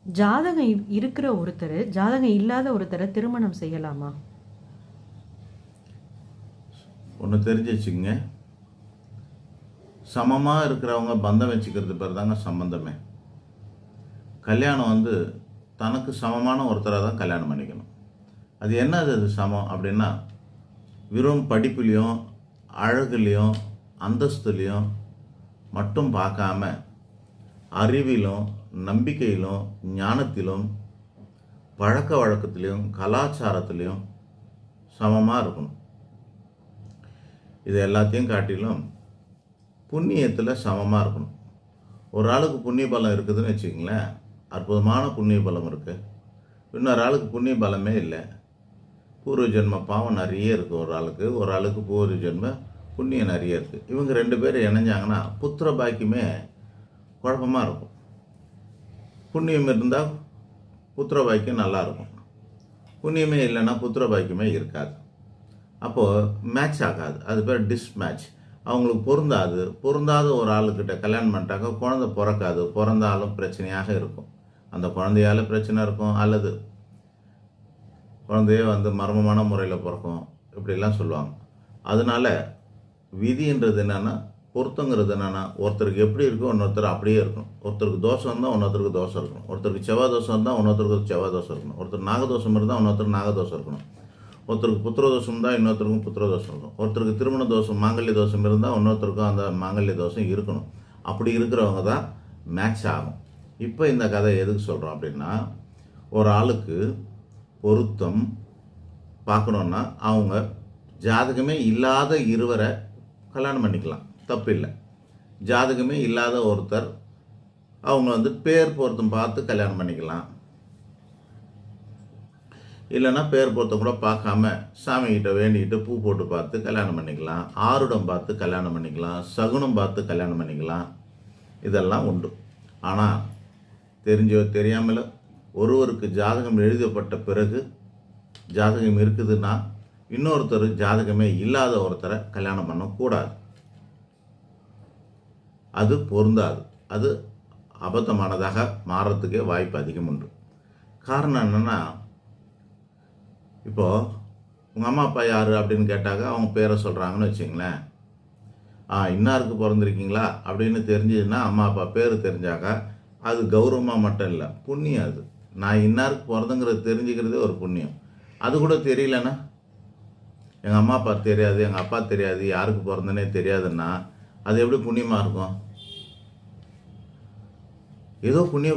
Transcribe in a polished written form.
ஜாதகம் இருக்கிற ஒருத்தர் ஜாதகம் இல்லாத ஒருத்தரை திருமணம் செய்யலாமா? ஒன்று தெரிஞ்சு வச்சுக்கோங்க, சமமாக இருக்கிறவங்க பந்தம் வச்சுக்கிறது பேர் தாங்க சம்பந்தமே. கல்யாணம் தனக்கு சமமான ஒருத்தராக தான் கல்யாணம் பண்ணிக்கணும். அது என்னது அது சமம் அப்படின்னா, வெறும் படிப்புலேயும் அழகுலேயும் அந்தஸ்துலேயும் மட்டும் பார்க்காம அறிவிலும் நம்பிக்கையிலும் ஞானத்திலும் பழக்க வழக்கத்திலையும் கலாச்சாரத்திலையும் சமமாக இருக்கணும். இது எல்லாத்தையும் காட்டிலும் புண்ணியத்தில் சமமாக இருக்கணும். ஒரு ஆளுக்கு புண்ணிய பலம் இருக்குதுன்னு வச்சுக்கிங்களேன், அற்புதமான புண்ணிய பலம் இருக்குது. இன்னொரு ஆளுக்கு புண்ணிய பலமே இல்லை, பூர்வ ஜென்ம பாவம் நிறைய இருக்குது. ஒரு ஆளுக்கு பூர்வ ஜென்ம புண்ணியம் நிறைய இருக்குது. இவங்க 2 பேர் இணைஞ்சாங்கன்னா புத்திர பாக்கியமே குழப்பமாக இருக்கும். புண்ணியம் இருந்தால் புத்திர பாக்கியம் நல்லாயிருக்கும், புண்ணியமே இல்லைன்னா புத்திர பாக்கியமே இருக்காது. அப்போது மேட்ச் ஆகாது, அது பேர் டிஸ்மேட்ச். அவங்களுக்கு பொருந்தாத ஒரு ஆளுக்கிட்ட கல்யாணம் பண்ணிட்டாக்க குழந்தை பிறக்காது, பிறந்தாலும் பிரச்சனையாக இருக்கும். அந்த குழந்தையால் பிரச்சனை இருக்கும், அல்லது குழந்தையே மர்மமான முறையில் பிறக்கும், இப்படிலாம் சொல்லுவாங்க. அதனால விதின்றது என்னென்னா, பொருத்தங்கிறது என்னென்னா, ஒருத்தருக்கு எப்படி இருக்கோ இன்னொருத்தர் அப்படியே இருக்கணும். ஒருத்தருக்கு தோஷம் இருந்தால் இன்னொருத்தருக்கு தோஷம் இருக்கணும். ஒருத்தருக்கு செவ்வாய் தோஷம் இருந்தால் இன்னொருத்தருக்கு செவ்வாய் தோஷம் இருக்கணும். ஒருத்தர் நாகதோஷம் இருந்தால் இன்னொருத்தருக்கு நாகதோஷம் இருக்கணும். ஒருத்தருக்கு புத்திரதோஷம் இருந்தால் இன்னொருத்தருக்கும் புத்திரதோஷம் இருக்கும். ஒருத்தருக்கு திருமண தோஷம் மாங்கல்ய தோஷம் இருந்தால் இன்னொருத்தருக்கும் அந்த மாங்கல்ய தோஷம் இருக்கணும். அப்படி இருக்கிறவங்க தான் மேட்ச் ஆகும். இப்போ இந்த கதை எதுக்கு சொல்கிறோம் அப்படின்னா, ஒரு ஆளுக்கு பொருத்தம் பார்க்கணுன்னா அவங்க ஜாதகமே இல்லாத இருவரை கல்யாணம் பண்ணிக்கலாம், தப்பு இல்லை. ஜாதகமே இல்லாத ஒருத்தர் அவங்க பேர் பொருத்தம் பார்த்து கல்யாணம் பண்ணிக்கலாம். இல்லைன்னா பேர் பொருத்தம் கூட பார்க்காம சாமிகிட்ட வேண்டிக்கிட்டு பூ போட்டு பார்த்து கல்யாணம் பண்ணிக்கலாம், ஆருடம் பார்த்து கல்யாணம் பண்ணிக்கலாம், சகுனம் பார்த்து கல்யாணம் பண்ணிக்கலாம். இதெல்லாம் உண்டு. ஆனால் தெரிஞ்சோ தெரியாமலோ ஒருவருக்கு ஜாதகம் எழுதப்பட்ட பிறகு ஜாதகம் இருக்குதுன்னா இன்னொருத்தர் ஜாதகமே இல்லாத ஒருத்தரை கல்யாணம் பண்ணக்கூடாது. அது பொருந்தாது, அது அபத்தமானதாக மாறுறதுக்கே வாய்ப்பு அதிகம் உண்டு. காரணம் என்னென்னா, இப்போது உங்கள் அம்மா அப்பா யார் அப்படின்னு கேட்டாக்க அவங்க பேரை சொல்கிறாங்கன்னு வச்சுங்களேன். இன்னாருக்கு பிறந்திருக்கீங்களா அப்படின்னு தெரிஞ்சதுன்னா, அம்மா அப்பா பேர் தெரிஞ்சாக்கா அது கௌரவமாக மட்டும் இல்லை, புண்ணியம். அது நான் இன்னாருக்கு பிறந்துங்கிறது தெரிஞ்சுக்கிறதே ஒரு புண்ணியம். அது கூட தெரியலன்னா, எங்கள் அம்மா அப்பா தெரியாது, எங்கள் அப்பா தெரியாது, யாருக்கு பிறந்தனே தெரியாதுன்னா அது எப்படி புண்ணியமாக இருக்கும்? ஏதோ புண்ணிய